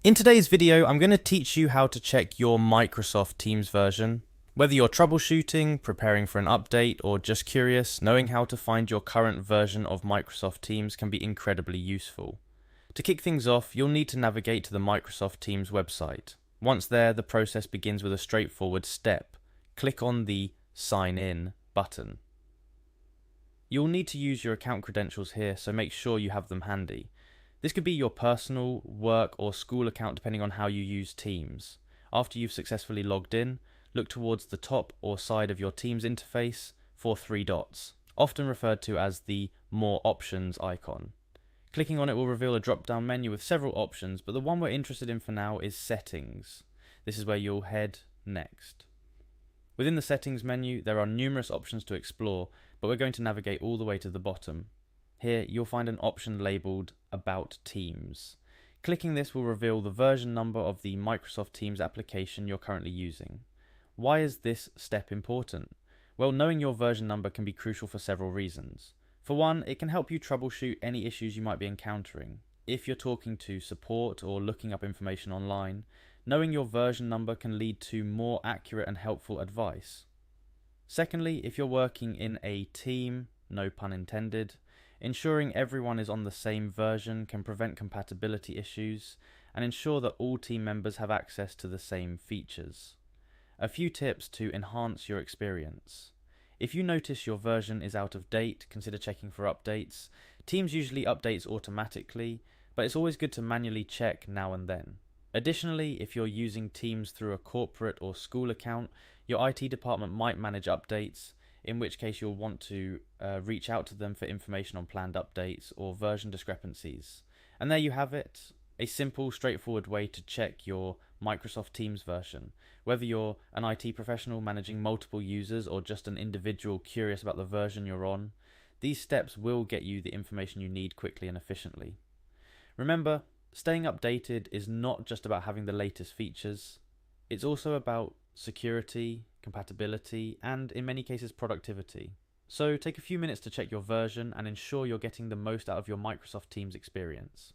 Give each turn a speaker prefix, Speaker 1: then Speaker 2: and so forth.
Speaker 1: In today's video, I'm going to teach you how to check your Microsoft Teams version. Whether you're troubleshooting, preparing for an update, or just curious, knowing how to find your current version of Microsoft Teams can be incredibly useful. To kick things off, you'll need to navigate to the Microsoft Teams website. Once there, the process begins with a straightforward step. Click on the Sign In button. You'll need to use your account credentials here, so make sure you have them handy. This could be your personal, work, or school account depending on how you use Teams. After you've successfully logged in, look towards the top or side of your Teams interface for three dots, often referred to as the More Options icon. Clicking on it will reveal a drop-down menu with several options, but the one we're interested in for now is Settings. This is where you'll head next. Within the Settings menu, there are numerous options to explore, but we're going to navigate all the way to the bottom. Here, you'll find an option labelled About Teams. Clicking this will reveal the version number of the Microsoft Teams application you're currently using. Why is this step important? Well, knowing your version number can be crucial for several reasons. For one, it can help you troubleshoot any issues you might be encountering. If you're talking to support or looking up information online, knowing your version number can lead to more accurate and helpful advice. Secondly, if you're working in a team, no pun intended, ensuring everyone is on the same version can prevent compatibility issues and ensure that all team members have access to the same features. A few tips to enhance your experience. If you notice your version is out of date, consider checking for updates. Teams usually updates automatically, but it's always good to manually check now and then. Additionally, if you're using Teams through a corporate or school account, your IT department might manage updates, in which case you'll want to reach out to them for information on planned updates or version discrepancies. And there you have it, a simple, straightforward way to check your Microsoft Teams version. Whether you're an IT professional managing multiple users or just an individual curious about the version you're on, these steps will get you the information you need quickly and efficiently. Remember, staying updated is not just about having the latest features, it's also about security, compatibility, and in many cases productivity. So take a few minutes to check your version and ensure you're getting the most out of your Microsoft Teams experience.